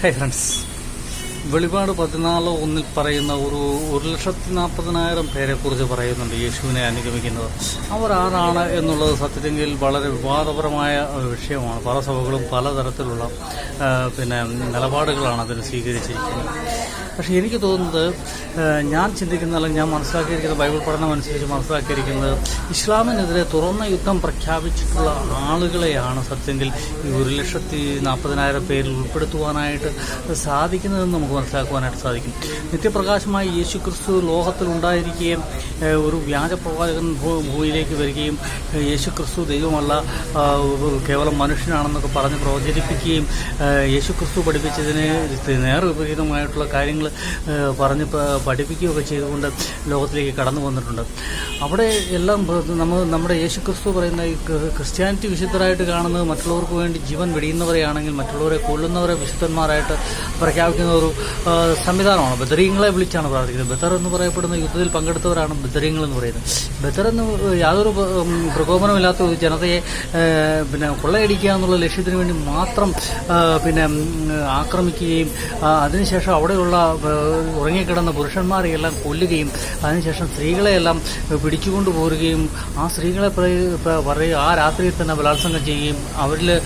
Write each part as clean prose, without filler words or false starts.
Hi friends, വെളിപാട് 14:1 പറയുന്ന ഒരു 1,40,000 പേരെ കുറിച്ച് പറയുന്നുണ്ട് യേശുവിനെ അനുഗമിക്കുന്നവർ. അവർ ആരാണ് എന്നുള്ളത് സത്യത്തിൽ വളരെ വിവാദപരമായ വിഷയമാണ്. പല സഭകളും പലതരത്തിലുള്ള നിലപാടുകളാണ് അതിന് സ്വീകരിച്ചിരിക്കുന്നത്. പക്ഷേ എനിക്ക് തോന്നുന്നത്, ഞാൻ ചിന്തിക്കുന്ന അല്ലെങ്കിൽ ഞാൻ മനസ്സിലാക്കിയിരിക്കുന്ന ബൈബിൾ പഠനം അനുസരിച്ച് മനസ്സിലാക്കിയിരിക്കുന്നത്, ഇസ്ലാമിനെതിരെ തുറന്ന യുദ്ധം പ്രഖ്യാപിച്ചിട്ടുള്ള ആളുകളെയാണ് സത്യത്തിൽ ഈ 1,40,000 പേരിൽ ഉൾപ്പെടുത്തുവാനായിട്ട് സാധിക്കുന്നതെന്ന് നമുക്ക് മനസ്സിലാക്കുവാനായിട്ട് സാധിക്കും. നിത്യപ്രകാശമായി യേശുക്രിസ്തു ലോകത്തിലുണ്ടായിരിക്കുകയും ഒരു വ്യാജ പ്രവാചകൻ ഭൂമിയിലേക്ക് വരികയും യേശുക്രിസ്തു ദൈവമല്ല, കേവലം മനുഷ്യനാണെന്നൊക്കെ പറഞ്ഞ് പ്രചരിപ്പിക്കുകയും യേശുക്രിസ്തു പഠിപ്പിച്ചതിന് നേർവിപരീതമായിട്ടുള്ള കാര്യങ്ങൾ പറഞ്ഞ് പഠിപ്പിക്കുകയൊക്കെ ചെയ്തുകൊണ്ട് ലോകത്തിലേക്ക് കടന്നു വന്നിട്ടുണ്ട്. അവിടെ എല്ലാം നമ്മുടെ യേശുക്രിസ്തു പറയുന്ന ഈ ക്രിസ്ത്യാനിറ്റി വിശുദ്ധരായിട്ട് കാണുന്നത് മറ്റുള്ളവർക്ക് വേണ്ടി ജീവൻ വെടിയുന്നവരെയാണെങ്കിൽ മറ്റുള്ളവരെ കൊല്ലുന്നവരെ വിശുദ്ധന്മാരായിട്ട് പ്രഖ്യാപിക്കുന്ന ഒരു സംവിധാനമാണ്. ബദരീങ്ങളെ വിളിച്ചാണ് പ്രാർത്ഥിക്കുന്നത്. ബദർ എന്ന് പറയപ്പെടുന്ന യുദ്ധത്തിൽ പങ്കെടുത്തവരാണ് ബദരീങ്ങൾ എന്ന് പറയുന്നത്. ബദർ എന്ന് യാതൊരു പ്രകോപനമില്ലാത്ത ഒരു ജനതയെ കൊള്ളയടിക്കുക എന്നുള്ള ലക്ഷ്യത്തിന് വേണ്ടി മാത്രം ആക്രമിക്കുകയും അതിനുശേഷം അവിടെയുള്ള ഉറങ്ങിക്കിടന്ന പുരുഷന്മാരെയെല്ലാം കൊല്ലുകയും അതിനുശേഷം സ്ത്രീകളെയെല്ലാം പിടിച്ചുകൊണ്ടു പോരുകയും ആ സ്ത്രീകളെ ആ രാത്രിയിൽ തന്നെ ബലാത്സംഗം ചെയ്യുകയും അവരുടെ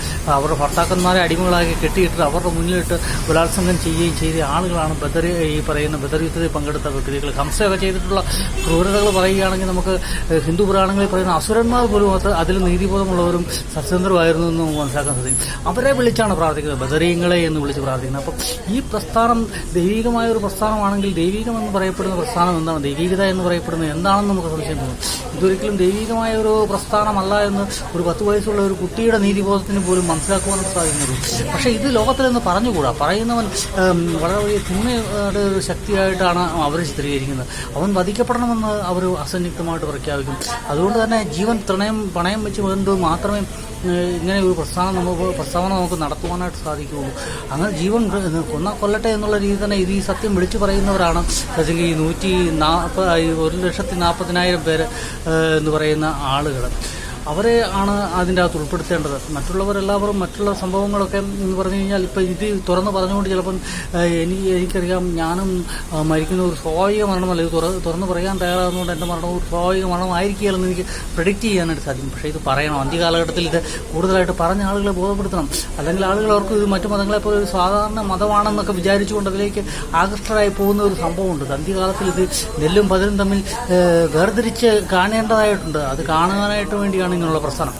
ഭർത്താക്കന്മാരെ അടിമകളാക്കി കെട്ടിയിട്ടിട്ട് അവരുടെ മുന്നിലിട്ട് ബലാത്സംഗം ചെയ്യുകയും ചെയ്ത ആളുകളാണ് ഈ പറയുന്ന ബദർ യുദ്ധത്തിൽ പങ്കെടുത്ത വ്യക്തികൾ. ഹംസയൊക്കെ ചെയ്തിട്ടുള്ള ക്രൂരതകൾ പറയുകയാണെങ്കിൽ നമുക്ക് ഹിന്ദു പുരാണങ്ങളിൽ പറയുന്ന അസുരന്മാർ പോലും അതിൽ നീതിബോധമുള്ളവരും സത്യസന്ധരുമായിരുന്നു എന്ന് നമുക്ക് മനസ്സിലാക്കാൻ സാധിക്കും. അവരെ വിളിച്ചാണ് പ്രാർത്ഥിക്കുന്നത്, ബദരീങ്ങളെ എന്ന് വിളിച്ച് പ്രാർത്ഥിക്കുന്നത്. അപ്പം ഈ പ്രസ്ഥാനം ദൈവികമായ ഒരു പ്രസ്ഥാനമാണെങ്കിൽ ദൈവികം എന്ന് പറയപ്പെടുന്ന പ്രസ്ഥാനം എന്താണ്, ദൈവികത എന്ന് പറയപ്പെടുന്നത് എന്താണെന്ന് നമുക്ക് സംശയം തോന്നും. ഇതൊരിക്കലും ദൈവികമായ ഒരു പ്രസ്ഥാനമല്ല എന്ന് ഒരു 10 വയസ്സുള്ള ഒരു കുട്ടിയുടെ നീതിബോധത്തിന് പോലും മനസ്സിലാക്കുവാനും സാധിക്കുന്നുള്ളൂ. പക്ഷേ ഇത് ലോകത്തിൽ നിന്ന് പറഞ്ഞുകൂടാ. പറയുന്നവൻ വളരെ വലിയ തിന്മയുടെ ഒരു ശക്തിയായിട്ടാണ് അവർ ചിത്രീകരിക്കുന്നത്. അവൻ വധിക്കപ്പെടണമെന്ന് അവർ അസന്നിഗ്ധമായിട്ട് പ്രഖ്യാപിക്കും. അതുകൊണ്ട് തന്നെ ജീവൻ പണയം വെച്ച് കൊണ്ട് മാത്രമേ ഇങ്ങനെ ഒരു പ്രസ്താവന നമുക്ക് നടത്തുവാനായിട്ട് സാധിക്കുകയുള്ളൂ. അങ്ങനെ ജീവൻ കൊല്ലട്ടെ എന്നുള്ള രീതി തന്നെ ഈ സത്യം വിളിച്ചു പറയുന്നവരാണ് ഈ 1,40,000 പേര് എന്ന് പറയുന്ന ആളുകൾ. അവരെ ആണ് അതിൻ്റെ അകത്ത് ഉൾപ്പെടുത്തേണ്ടത്. മറ്റുള്ളവരെല്ലാവരും മറ്റുള്ള സംഭവങ്ങളൊക്കെ എന്ന് പറഞ്ഞു കഴിഞ്ഞാൽ ഇപ്പം ഇത് തുറന്ന് പറഞ്ഞുകൊണ്ട് ചിലപ്പം എനിക്കറിയാം ഞാനും മരിക്കുന്ന ഒരു സ്വാഭാവിക മരണമല്ല, ഇത് തുറന്ന് പറയാൻ തയ്യാറാകുന്നതുകൊണ്ട് എൻ്റെ മരണം ഒരു സ്വാഭാവിക മരണമായിരിക്കുകയല്ലെന്ന് എനിക്ക് പ്രെഡിക്റ്റ് ചെയ്യാനായിട്ട് സാധിക്കും. പക്ഷേ ഇത് പറയണം. അന്ത്യകാലഘട്ടത്തിൽ ഇത് കൂടുതലായിട്ട് പറഞ്ഞ ആളുകളെ ബോധപ്പെടുത്തണം. അല്ലെങ്കിൽ ആളുകൾ അവർക്ക് ഇത് മറ്റു മതങ്ങളെപ്പോലെ ഒരു സാധാരണ മതമാണെന്നൊക്കെ വിചാരിച്ചുകൊണ്ട് അതിലേക്ക് ആകൃഷ്ടരായി പോകുന്ന ഒരു സംഭവമുണ്ട്. അന്ത്യകാലത്തിൽ ഇത് നെല്ലും പതിരും തമ്മിൽ വേർതിരിച്ച് കാണേണ്ടതായിട്ടുണ്ട്. അത് കാണുവാനായിട്ട് വേണ്ടിയാണ് ഇങ്ങനെയുള്ള പ്രസ്ഥാനം.